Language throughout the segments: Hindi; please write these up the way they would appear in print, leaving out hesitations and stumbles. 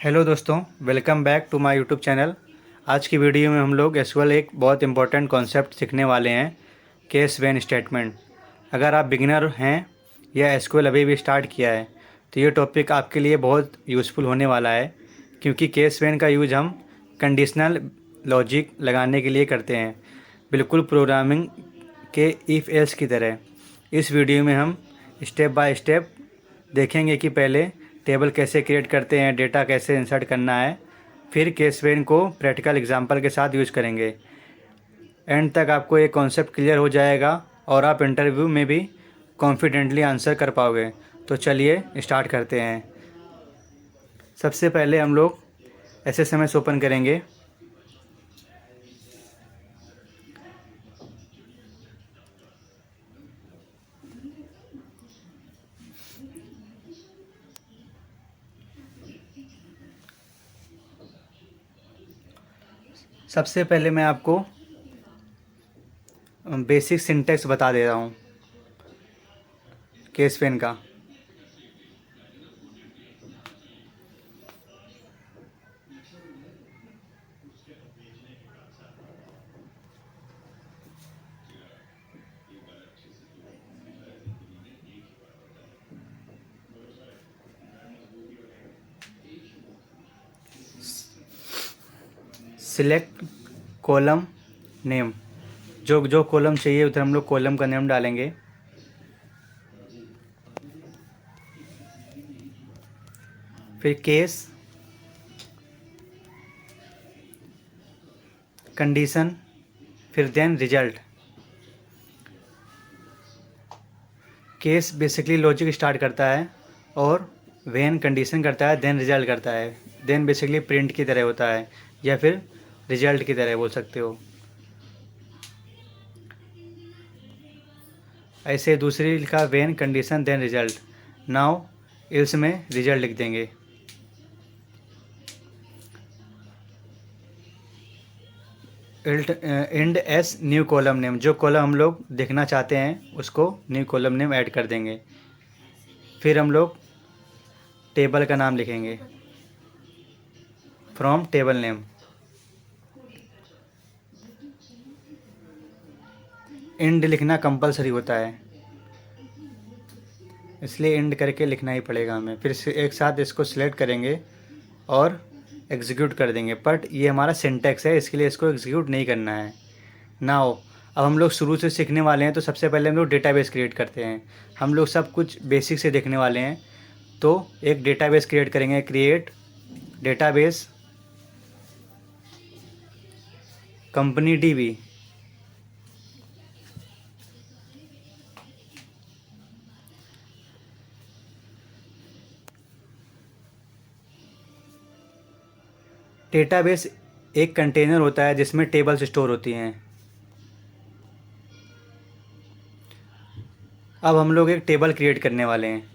हेलो दोस्तों, welcome back to my YouTube channel. आज की वीडियो में हम लोग एसक्यूएल एक बहुत इंपॉर्टेंट कॉन्सेप्ट सीखने वाले हैं, केस वेन स्टेटमेंट। अगर आप बिगिनर हैं या एसक्यूएल अभी भी स्टार्ट किया है तो ये टॉपिक आपके लिए बहुत यूज़फुल होने वाला है, क्योंकि केस वेन का यूज़ हम कंडीशनल लॉजिक लगाने के लिए करते हैं, बिल्कुल प्रोग्रामिंग के इफ़ एल्स की तरह। इस वीडियो में हम स्टेप बाय स्टेप देखेंगे कि पहले टेबल कैसे क्रिएट करते हैं, डेटा कैसे इंसर्ट करना है, फिर केस वेन को प्रैक्टिकल एग्जांपल के साथ यूज़ करेंगे। एंड तक आपको ये कॉन्सेप्ट क्लियर हो जाएगा और आप इंटरव्यू में भी कॉन्फिडेंटली आंसर कर पाओगे। तो चलिए स्टार्ट करते हैं। सबसे पहले हम लोग एसएसएमएस ओपन करेंगे। सबसे पहले मैं आपको बेसिक सिंटेक्स बता दे रहा हूँ केस वेन का। सिलेक्ट कॉलम नेम, जो जो कॉलम चाहिए उधर हम लोग कॉलम का नेम डालेंगे। फिर केस, कंडीशन, फिर then result. Case basically logic start करता है और वेन कंडीशन करता है, देन रिजल्ट करता है। देन बेसिकली प्रिंट की तरह होता है या फिर रिजल्ट की तरह बोल सकते हो। ऐसे दूसरी लिखा when condition then result. Now else में रिजल्ट लिख देंगे। End as new column name, जो कॉलम हम लोग देखना चाहते हैं उसको न्यू कॉलम नेम ऐड कर देंगे। फिर हम लोग टेबल का नाम लिखेंगे, फ्रॉम टेबल नेम। इंड लिखना कंपलसरी होता है, इसलिए इंड करके लिखना ही पड़ेगा हमें। फिर से एक साथ इसको सिलेक्ट करेंगे और एग्जीक्यूट कर देंगे। बट ये हमारा सिंटेक्स है, इसके लिए इसको एग्जीक्यूट नहीं करना है। नाउ अब हम लोग शुरू से सीखने वाले हैं, तो सबसे पहले हम लोग डेटाबेस क्रिएट करते हैं। हम लोग सब कुछ बेसिक से देखने वाले हैं, तो एक डेटाबेस क्रिएट करेंगे। Create database company dB. Database एक कंटेनर होता है जिसमें टेबल्स स्टोर होती हैं। अब हम लोग एक टेबल क्रिएट करने वाले हैं।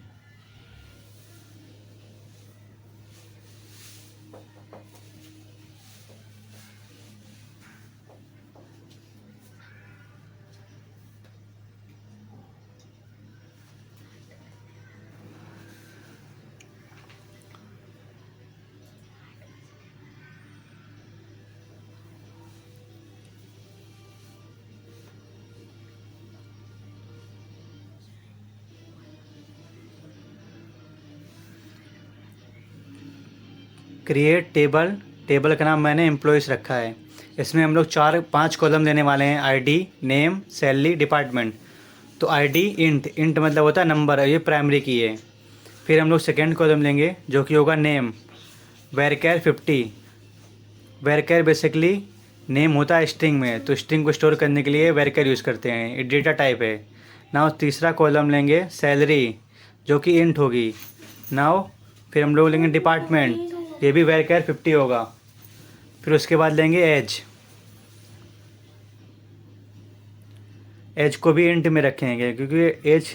क्रिएट टेबल, टेबल का नाम मैंने एम्प्लॉयज़ रखा है। इसमें हम लोग 4-5 कॉलम देने वाले हैं, आईडी, नेम, सैलरी, डिपार्टमेंट। तो आईडी इंट, इंट मतलब होता है नंबर, ये प्राइमरी की है। फिर हम लोग सेकेंड कॉलम लेंगे जो कि होगा नेम, वेरकेर 50। वेरकेर बेसिकली नेम होता है स्ट्रिंग में, तो स्ट्रिंग को स्टोर करने के लिए वेरकेर यूज़ करते हैं, ये डेटा टाइप है। नाउ तीसरा कॉलम लेंगे सैलरी, जो कि इंट होगी। नाउ फिर हम लोग लेंगे डिपार्टमेंट, ये भी वेरकेर 50 होगा। फिर उसके बाद लेंगे एज, एज को भी इंट में रखेंगे क्योंकि एज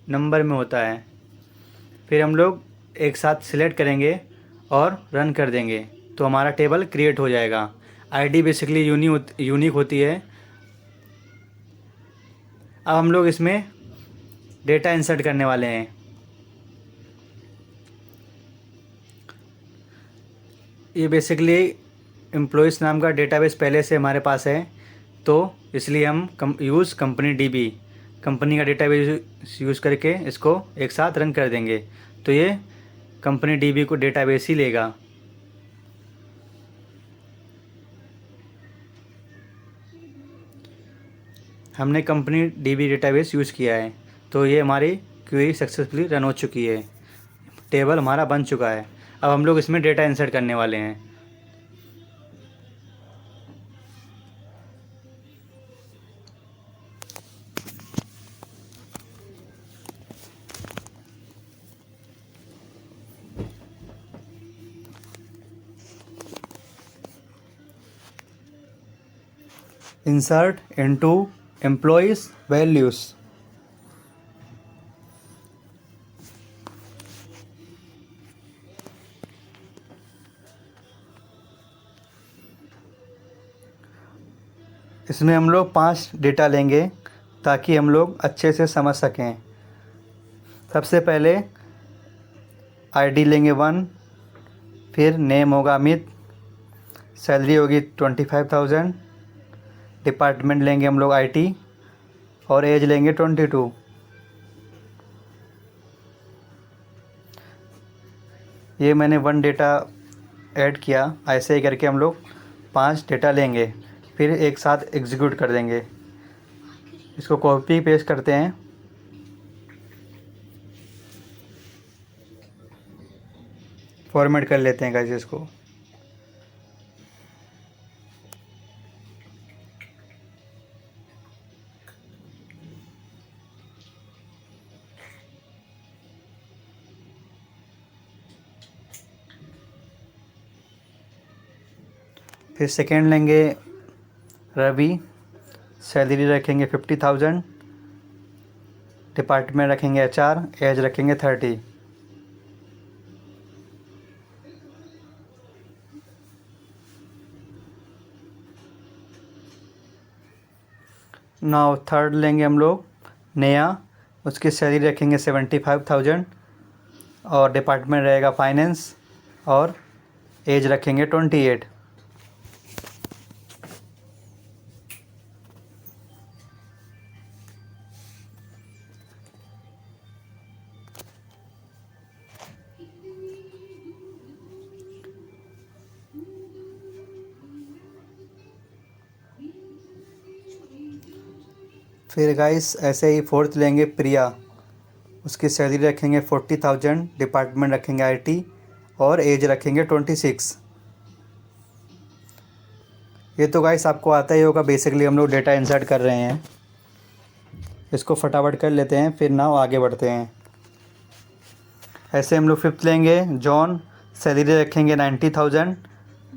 नंबर में होता है। फिर हम लोग एक साथ सिलेक्ट करेंगे और रन कर देंगे, तो हमारा टेबल क्रिएट हो जाएगा। आईडी बेसिकली यूनिक होती है। अब हम लोग इसमें डेटा इंसर्ट करने वाले हैं। ये बेसिकली एम्प्लॉयज़ नाम का डेटाबेस पहले से हमारे पास है, तो इसलिए हम यूज़ कंपनी डीबी, कंपनी का डेटाबेस यूज़ करके इसको एक साथ रन कर देंगे। तो ये कंपनी डीबी को डेटाबेस ही लेगा। हमने कंपनी डीबी डेटाबेस यूज़ किया है, तो ये हमारी क्वेरी सक्सेसफुली रन हो चुकी है, टेबल हमारा बन चुका है। अब हम लोग इसमें डेटा इंसर्ट करने वाले हैं। Insert into employees values. इसमें हम लोग 5 डेटा लेंगे ताकि हम लोग अच्छे से समझ सकें। सबसे पहले आईडी लेंगे 1, फिर नेम होगा अमित, सैलरी होगी 25,000, डिपार्टमेंट लेंगे हम लोग आईटी और एज लेंगे 22। ये मैंने 1 डेटा ऐड किया। ऐसे ही करके हम लोग 5 डेटा लेंगे, फिर एक साथ एग्जीक्यूट कर देंगे। इसको कॉपी पेस्ट करते हैं। फॉर्मेट कर लेते हैं गाइस इसको। फिर सेकेंड लेंगे रवि, सैलरी रखेंगे 50,000, डिपार्टमेंट रखेंगे एचआर, एज रखेंगे 30। नाउ थर्ड लेंगे हम लोग नया, उसकी सैलरी रखेंगे 75,000 और डिपार्टमेंट रहेगा फाइनेंस और एज रखेंगे 28। फिर गाइस ऐसे ही फोर्थ लेंगे प्रिया, उसकी सैलरी रखेंगे 40,000, डिपार्टमेंट रखेंगे आईटी और एज रखेंगे 26। ये तो गाइस आपको आता ही होगा, बेसिकली हम लोग डेटा इंसर्ट कर रहे हैं। इसको फटाफट कर लेते हैं, फिर ना आगे बढ़ते हैं। ऐसे हम लोग फिफ्थ लेंगे जॉन, सैलरी रखेंगे 90,000,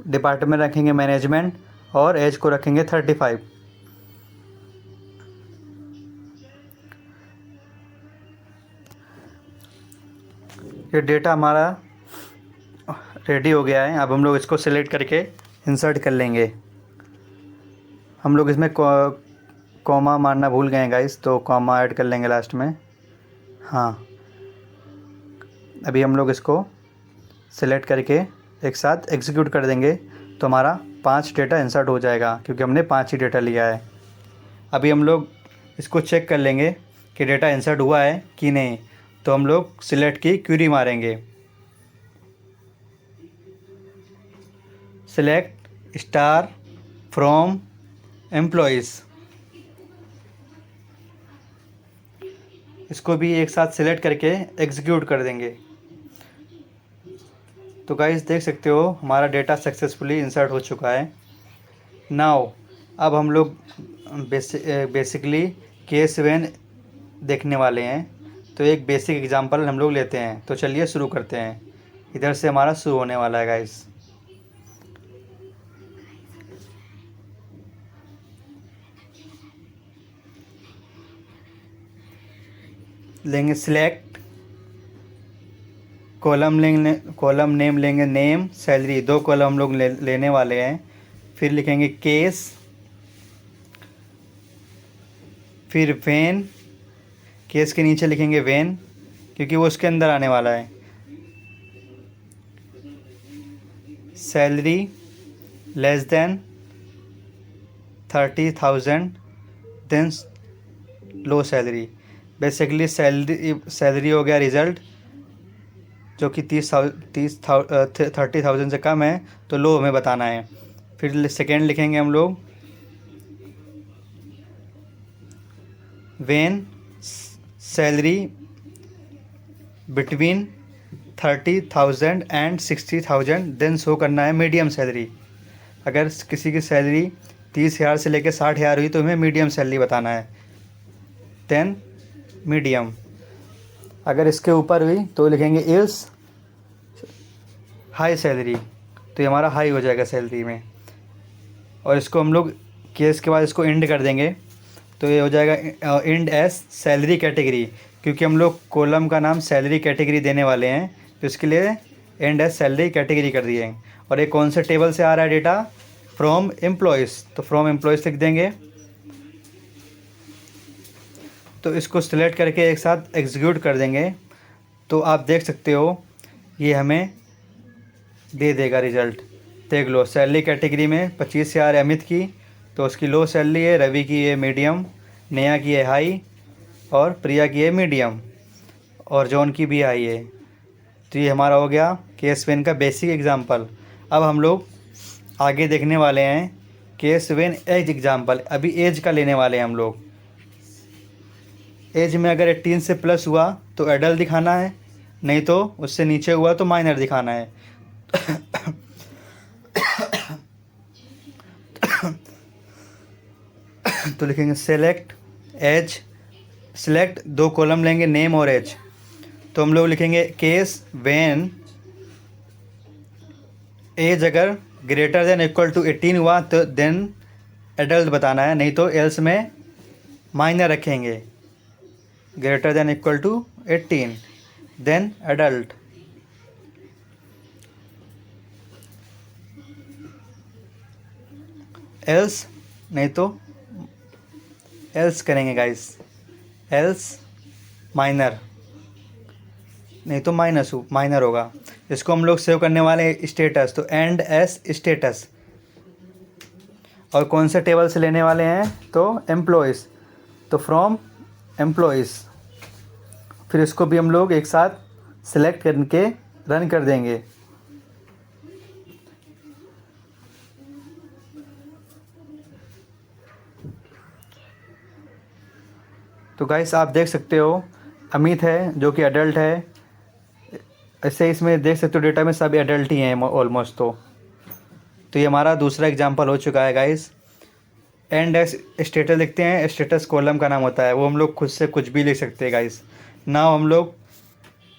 डिपार्टमेंट रखेंगे मैनेजमेंट और एज को रखेंगे 35। ये डेटा हमारा रेडी हो गया है। अब हम लोग इसको सिलेक्ट करके इंसर्ट कर लेंगे। हम लोग इसमें कॉमा मारना भूल गए गाइस, तो कॉमा ऐड कर लेंगे लास्ट में। हाँ, अभी हम लोग इसको सिलेक्ट करके एक साथ एग्जीक्यूट कर देंगे तो हमारा 5 डेटा इंसर्ट हो जाएगा, क्योंकि हमने 5 ही डेटा लिया है। अभी हम लोग इसको चेक कर लेंगे कि डेटा इंसर्ट हुआ है कि नहीं। तो हम लोग सिलेक्ट की क्वेरी मारेंगे, सिलेक्ट स्टार फ्रॉम एम्प्लॉयज़। इसको भी एक साथ सिलेक्ट करके एग्जीक्यूट कर देंगे। तो गाइस देख सकते हो हमारा डेटा सक्सेसफुली इंसर्ट हो चुका है। नाउ अब हम लोग बेसिकली केस वेन देखने वाले हैं। तो एक बेसिक एग्जांपल हम लोग लेते हैं। तो चलिए शुरू करते हैं। इधर से हमारा शुरू होने वाला है गाइस। लेंगे सिलेक्ट, कॉलम नेम लेंगे नेम, सैलरी, 2 कॉलम हम लोग लेने वाले हैं। फिर लिखेंगे केस, फिर वेन, केस के नीचे लिखेंगे वेन क्योंकि वो उसके अंदर आने वाला है। Salary less than 30,000 then low salary. Basically salary हो गया रिज़ल्ट जो कि 30,000 से कम है, तो लो हमें बताना है। फिर सेकेंड लिखेंगे हम लोग, when salary between 30,000 and 60,000 then show करना है मीडियम सैलरी। अगर किसी की सैलरी 30,000 से लेकर 60,000 हुई तो हमें मीडियम सैलरी बताना है, देन मीडियम। अगर इसके ऊपर हुई तो लिखेंगे इल्स हाई सैलरी, तो ये हमारा हाई हो जाएगा सैलरी में। और इसको हम लोग केस के बाद इसको एंड कर देंगे, तो ये हो जाएगा एंड एस सैलरी कैटेगरी, क्योंकि हम लोग कॉलम का नाम सैलरी कैटेगरी देने वाले हैं, तो इसके लिए एंड एस सैलरी कैटेगरी कर दिए। और ये कौन से टेबल से आ रहा है डेटा, फ्रॉम एम्प्लॉयज़, तो फ्रॉम एम्प्लॉयज़ लिख देंगे। तो इसको सिलेक्ट करके एक साथ एग्जीक्यूट कर देंगे, तो आप देख सकते हो ये हमें दे देगा रिज़ल्ट। देख लो, सैलरी कैटेगरी में 25,000 अमित की, तो उसकी लो सैलरी है, रवि की है मीडियम, नेहा की है हाई, और प्रिया की है मीडियम, और जॉन की भी हाई है। तो ये हमारा हो गया केस वेन का बेसिक एग्जांपल। अब हम लोग आगे देखने वाले हैं केस वेन एज एग्जांपल। अभी एज का लेने वाले हैं हम लोग। एज में अगर 18 से प्लस हुआ तो एडल्ट दिखाना है, नहीं तो उससे नीचे हुआ तो माइनर दिखाना है। तो लिखेंगे सेलेक्ट एज, सिलेक्ट, दो कॉलम लेंगे नेम और एज। तो हम लोग लिखेंगे केस व्हेन एज अगर ग्रेटर देन इक्वल टू 18 हुआ तो देन एडल्ट बताना है, नहीं तो एल्स में माइनर रखेंगे। Greater than equal to 18 then adult. Else नहीं तो एल्स करेंगे गाइस, एल्स माइनर, नहीं तो माइनर होगा। इसको हम लोग सेव करने वाले हैं स्टेटस, तो एंड एस स्टेटस। और कौन से टेबल से लेने वाले हैं, तो एम्प्लॉयज़, तो फ्रॉम एम्प्लॉयज़। फिर इसको भी हम लोग एक साथ सेलेक्ट करके रन कर देंगे। तो गाइस आप देख सकते हो अमित है जो कि एडल्ट है, ऐसे इसमें देख सकते हो डेटा में सब एडल्ट ही हैं ऑलमोस्ट। तो ये हमारा दूसरा एग्जांपल हो चुका है गाइस। एंड एस स्टेटस लिखते हैं, स्टेटस कॉलम का नाम होता है, वो हम लोग खुद से कुछ भी लिख सकते हैं गाइस। नाउ हम लोग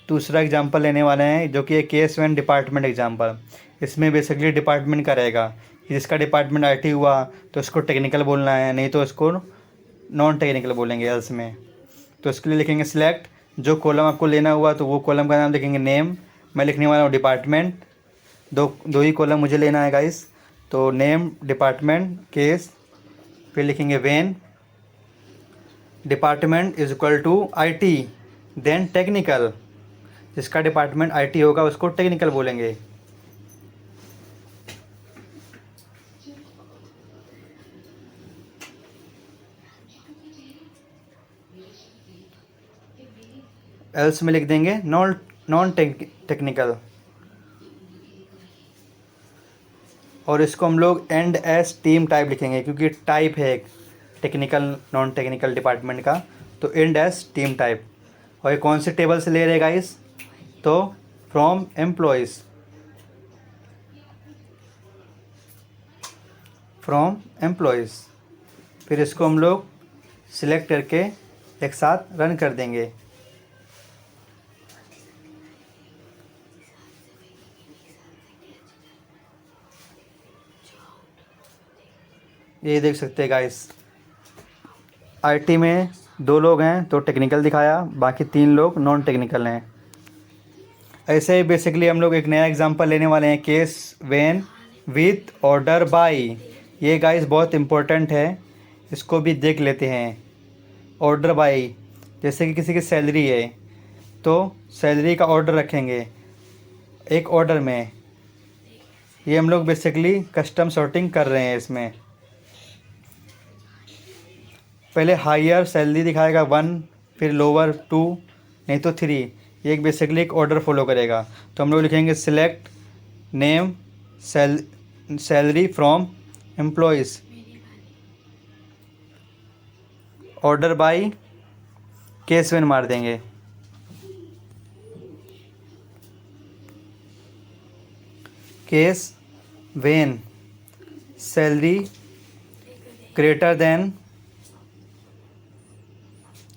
दूसरा एग्जांपल लेने वाले हैं जो कि एक केस वन डिपार्टमेंट एग्जांपल। इसमें बेसिकली डिपार्टमेंट का रहेगा, जिसका डिपार्टमेंट आईटी हुआ तो उसको टेक्निकल बोलना है, नहीं तो उसको नॉन टेक्निकल बोलेंगे एल्स में। तो इसके लिए लिखेंगे सिलेक्ट, जो कॉलम आपको लेना हुआ तो वो कॉलम का नाम लिखेंगे नेम, मैं लिखने वाला हूँ डिपार्टमेंट। दो ही कॉलम मुझे लेना है गाइस, तो नेम डिपार्टमेंट केस, फिर लिखेंगे when department is equal to IT then technical, जिसका डिपार्टमेंट आईटी होगा उसको टेक्निकल बोलेंगे। एल्स में लिख देंगे नॉन टेक्निकल। और इसको हम लोग एंड एस टीम टाइप लिखेंगे, क्योंकि टाइप है एक टेक्निकल नॉन टेक्निकल डिपार्टमेंट का, तो एंड एस टीम टाइप। और ये कौन से टेबल से ले रहे गाइस, तो फ्रॉम एम्प्लॉयज़, फ्रॉम एम्प्लॉयज़। फिर इसको हम लोग सिलेक्ट करके एक साथ रन कर देंगे। ये देख सकते हैं गाइस, आईटी में 2 लोग हैं तो टेक्निकल दिखाया, बाकी 3 लोग नॉन टेक्निकल हैं। ऐसे ही बेसिकली हम लोग एक नया एग्जांपल लेने वाले हैं, case when with order by. ये गाइस बहुत इम्पोर्टेंट है, इसको भी देख लेते हैं। ऑर्डर बाय, जैसे कि किसी की सैलरी है तो सैलरी का ऑर्डर रखेंगे एक ऑर्डर में, ये हम लोग बेसिकली कस्टम सॉर्टिंग कर रहे हैं। इसमें पहले हायर सैलरी दिखाएगा 1, फिर लोअर 2, नहीं तो 3। ये एक बेसिकली एक ऑर्डर फॉलो करेगा। तो हम लोग लिखेंगे select name salary from employees, order by case when मार देंगे। Case when salary greater than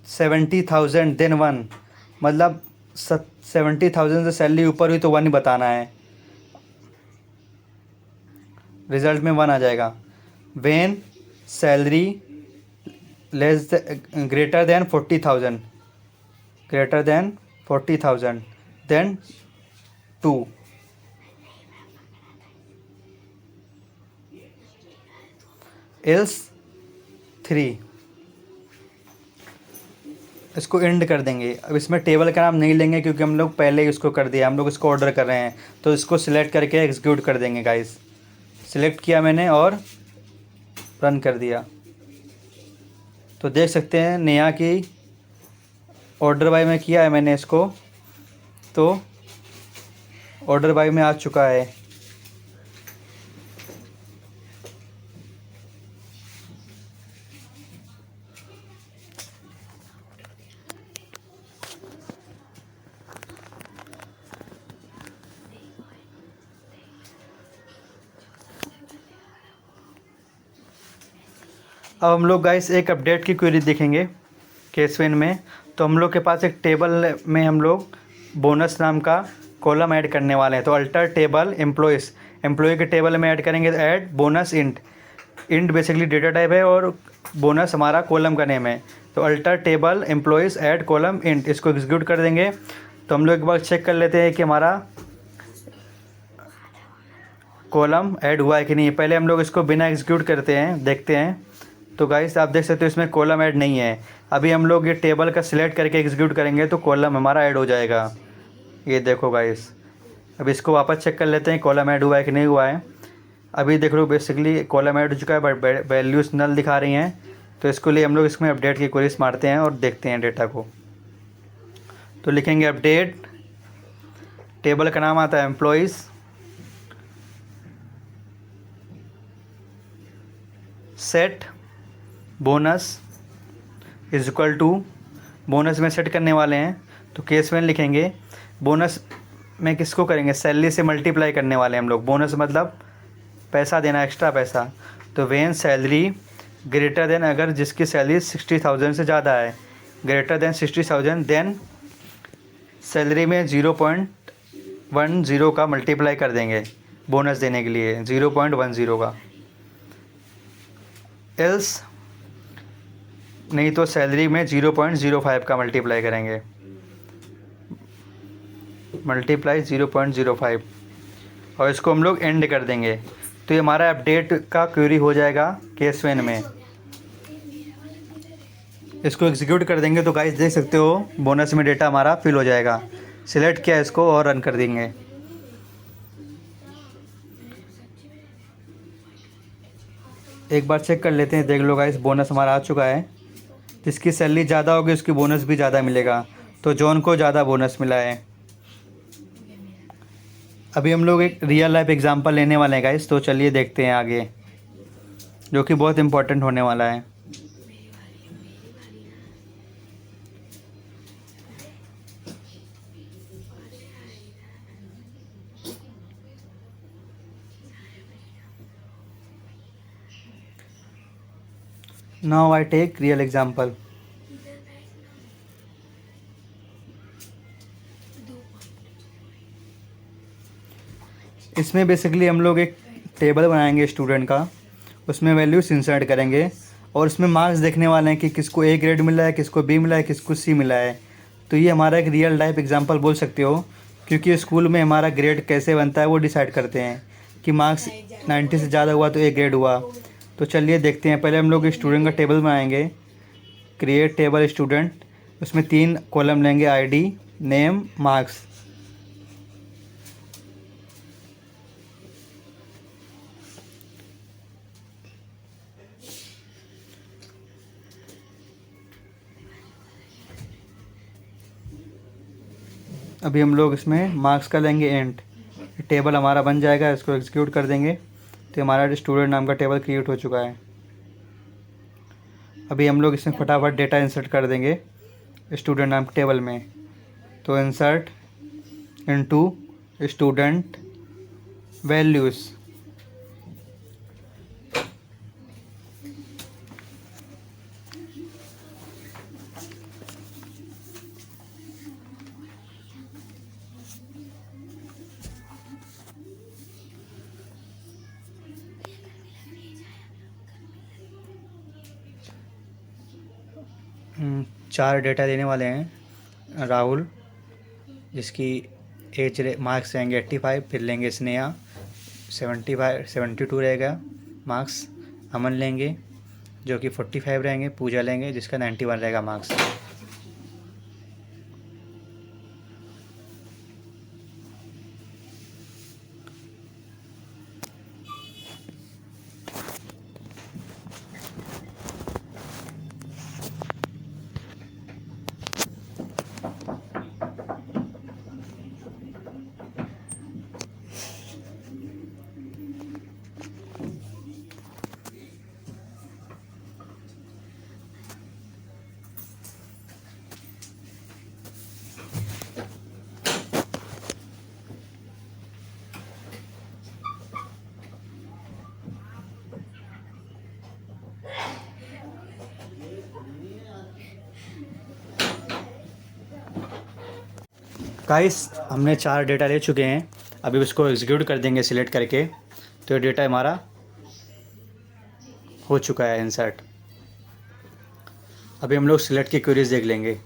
70,000 then 1, मतलब 70,000 से सैलरी ऊपर हुई तो 1 ही बताना है, रिजल्ट में 1 आ जाएगा। When salary less greater than 40,000, greater than 40,000 then 2, else 3। इसको एंड कर देंगे। अब इसमें टेबल का नाम नहीं लेंगे क्योंकि हम लोग पहले ही इसको कर दिया, हम लोग इसको ऑर्डर कर रहे हैं। तो इसको सिलेक्ट करके एग्जीक्यूट कर देंगे गाइस। सिलेक्ट किया मैंने और रन कर दिया, तो देख सकते हैं नेहा की ऑर्डर बाय में किया है मैंने इसको, तो ऑर्डर बाय में आ चुका है। अब हम लोग गाइस एक अपडेट की क्वेरी देखेंगे केसवेन में। तो हम लोग के पास एक टेबल में हम लोग बोनस नाम का कॉलम ऐड करने वाले हैं। तो अल्टर टेबल एम्प्लॉयज़, एम्प्लॉय के टेबल में ऐड करेंगे। Add bonus int, int basically data type है और बोनस हमारा कॉलम का नेम है। तो alter table employees add column int, इसको एग्जीक्यूट कर देंगे। तो हम लोग एक बार चेक कर लेते हैं कि हमारा कॉलम ऐड हुआ है कि नहीं। पहले हम लोग इसको बिना एग्जीक्यूट करते हैं, देखते हैं। तो गाइस आप देख सकते हो इसमें कॉलम ऐड नहीं है। अभी हम लोग ये टेबल का सिलेक्ट करके एग्जीक्यूट करेंगे तो कॉलम हमारा ऐड हो जाएगा। ये देखो गाइस, अब इसको वापस चेक कर लेते हैं कॉलम ऐड हुआ है कि नहीं हुआ है। अभी देख लो बेसिकली कॉलम ऐड हो चुका है बट वैल्यूज़ नल दिखा रही हैं। तो इसको लिए हम लोग इसमें अपडेट की क्वेरीज मारते हैं और देखते हैं डेटा को। तो लिखेंगे अपडेट, टेबल का नाम आता है employees, set bonus is equal to, bonus में सेट करने वाले हैं तो केस में लिखेंगे। बोनस में किसको करेंगे, सैलरी से मल्टीप्लाई करने वाले हैं हम लोग। बोनस मतलब पैसा देना, एक्स्ट्रा पैसा। तो वेन सैलरी ग्रेटर देन, अगर जिसकी सैलरी 60,000 से ज़्यादा है, ग्रेटर देन 60,000, देन सैलरी में 0.10 का मल्टीप्लाई कर देंगे बोनस देने के लिए, 0.10 का। एल्स नहीं तो सैलरी में 0.05 का मल्टीप्लाई करेंगे, मल्टीप्लाई 0.05, और इसको हम लोग एंड कर देंगे। तो ये हमारा अपडेट का क्वेरी हो जाएगा केस वेन में। इसको एग्जीक्यूट कर देंगे तो गाइस देख सकते हो बोनस में डेटा हमारा फिल हो जाएगा। सिलेक्ट किया इसको और रन कर देंगे। एक बार चेक कर लेते हैं, देख लो गाइस बोनस हमारा आ चुका है। जिसकी सैलरी ज़्यादा होगी उसकी बोनस भी ज़्यादा मिलेगा। तो जॉन को ज़्यादा बोनस मिला है। अभी हम लोग एक रियल लाइफ एग्जांपल लेने वाले हैं गाइस, तो चलिए देखते हैं आगे, जो कि बहुत इम्पोर्टेंट होने वाला है। Now I take real example. इसमें बेसिकली हम लोग एक टेबल बनाएंगे स्टूडेंट का, उसमें वैल्यूज इंसर्ट करेंगे और उसमें मार्क्स देखने वाले हैं कि किसको ए ग्रेड मिला है, किसको बी मिला है, किसको सी मिला है। तो ये हमारा एक रियल लाइफ एग्जांपल बोल सकते हो, क्योंकि स्कूल में हमारा ग्रेड कैसे बनता है वो डिसाइड करते हैं कि मार्क्स 90 से ज़्यादा हुआ तो ए ग्रेड हुआ। तो चलिए देखते हैं। पहले हम लोग स्टूडेंट का टेबल बनाएंगे, क्रिएट टेबल स्टूडेंट। उसमें 3 कॉलम लेंगे, आईडी, नेम, मार्क्स। अभी हम लोग इसमें मार्क्स का लेंगे एंड टेबल हमारा बन जाएगा, इसको एग्जीक्यूट कर देंगे तो हमारा स्टूडेंट नाम का टेबल क्रिएट हो चुका है। अभी हम लोग इसमें फटाफट डेटा इंसर्ट कर देंगे स्टूडेंट नाम के टेबल में। तो इंसर्ट इनटू स्टूडेंट वैल्यूज़। चार डेटा देने वाले हैं। राहुल, जिसकी एज मार्क्स रहेंगे 85, फिर लेंगे स्नेहा 72 रहेगा मार्क्स। अमन लेंगे जो कि 45 रहेंगे। पूजा लेंगे जिसका 91 रहेगा मार्क्स। गाइस, हमने 4 डेटा ले चुके हैं। अभी उसको एग्जीक्यूट कर देंगे सिलेक्ट करके, तो ये डेटा हमारा हो चुका है इंसर्ट। अभी हम लोग सिलेक्ट की क्वेरीज देख लेंगे।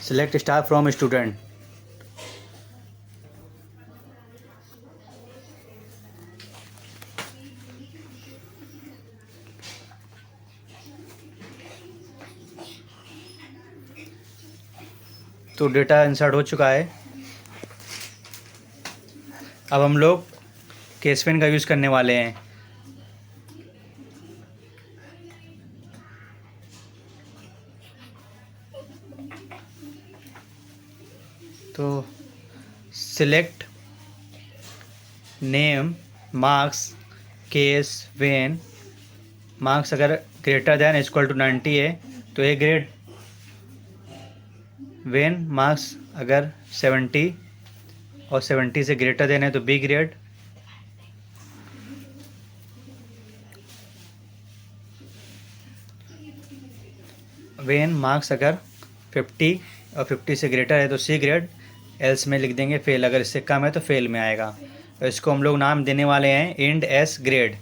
Select star from student. तो डेटा इंसर्ट हो चुका है। अब हम लोग केसवेन का यूज़ करने वाले हैं। तो select name marks case when. Marks अगर ग्रेटर दैन इक्वल टू 90 है तो ए ग्रेड। वेन मार्क्स अगर 70 और 70 से ग्रेटर देन है तो बी ग्रेड। वेन मार्क्स अगर 50 और 50 से ग्रेटर है तो सी ग्रेड। एल्स में लिख देंगे फेल, अगर इससे कम है तो फेल में आएगा। तो इसको हम लोग नाम देने वाले हैं इंड एस ग्रेड।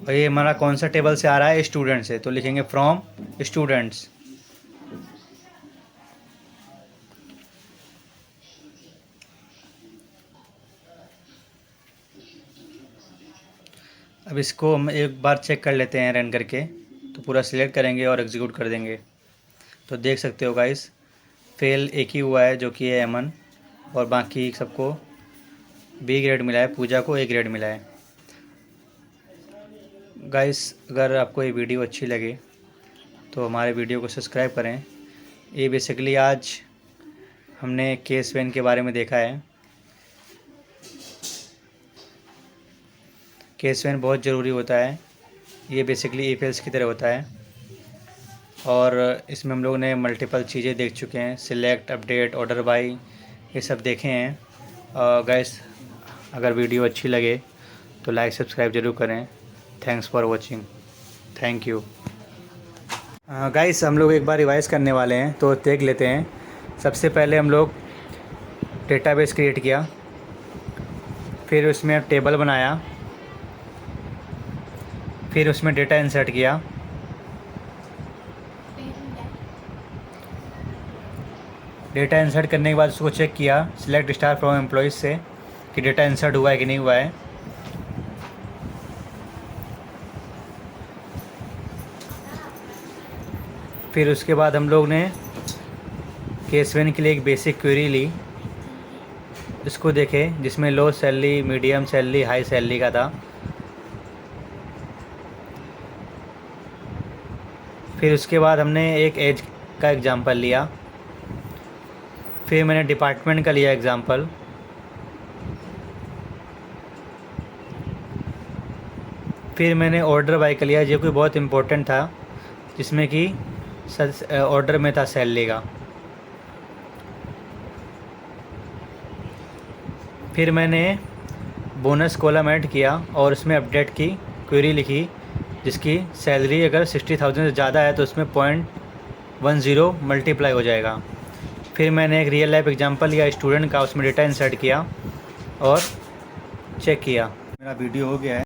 और ये हमारा कौन सा टेबल से आ रहा है? स्टूडेंट से, तो लिखेंगे फ्रॉम स्टूडेंट्स। अब इसको हम एक बार चेक कर लेते हैं रन करके। तो पूरा सिलेक्ट करेंगे और एग्जीक्यूट कर देंगे। तो देख सकते हो गाइस, फेल एक ही हुआ है जो कि है अमन, और बाकी सबको बी ग्रेड मिला है। पूजा को ए ग्रेड मिला है। गाइस, अगर आपको ये वीडियो अच्छी लगे तो हमारे वीडियो को सब्सक्राइब करें। ये बेसिकली आज हमने केस वेन के बारे में देखा है। केस वेन बहुत ज़रूरी होता है। ये बेसिकली इफ एल्स की तरह होता है, और इसमें हम लोग ने मल्टीपल चीज़ें देख चुके हैं। सिलेक्ट, अपडेट, ऑर्डर बाई, ये सब देखे हैं। गाइस, अगर वीडियो अच्छी लगे तो लाइक सब्सक्राइब ज़रूर करें। Thanks for watching. Thank you. Guys, हम लोग एक बार रिवाइज़ करने वाले हैं तो देख लेते हैं। सबसे पहले हम लोग डेटाबेस क्रिएट किया, फिर उसमें टेबल बनाया, फिर उसमें डेटा इंसर्ट किया, डेटा इंसर्ट करने के बाद उसको चेक किया सिलेक्ट स्टार फ्रॉम एम्प्लॉइज़ से कि डेटा इंसर्ट हुआ है कि नहीं हुआ है। फिर उसके बाद हम लोग ने केस वेन के लिए एक बेसिक क्वेरी ली, इसको देखे जिसमें लो salary, medium salary, high salary का था। फिर उसके बाद हमने एक एज का एग्ज़ाम्पल लिया, फिर मैंने डिपार्टमेंट का लिया एग्ज़ाम्पल, फिर मैंने ऑर्डर बाय का लिया जो कि बहुत इम्पोर्टेंट था, जिसमें कि ऑर्डर में था सैलरी का। फिर मैंने बोनस कॉलम ऐड किया और उसमें अपडेट की क्वेरी लिखी, जिसकी सैलरी अगर 60,000 से ज़्यादा है तो उसमें 0.10 मल्टीप्लाई हो जाएगा। फिर मैंने एक रियल लाइफ एग्जांपल लिया स्टूडेंट का, उसमें डेटा इंसर्ट किया और चेक किया। मेरा वीडियो हो गया है।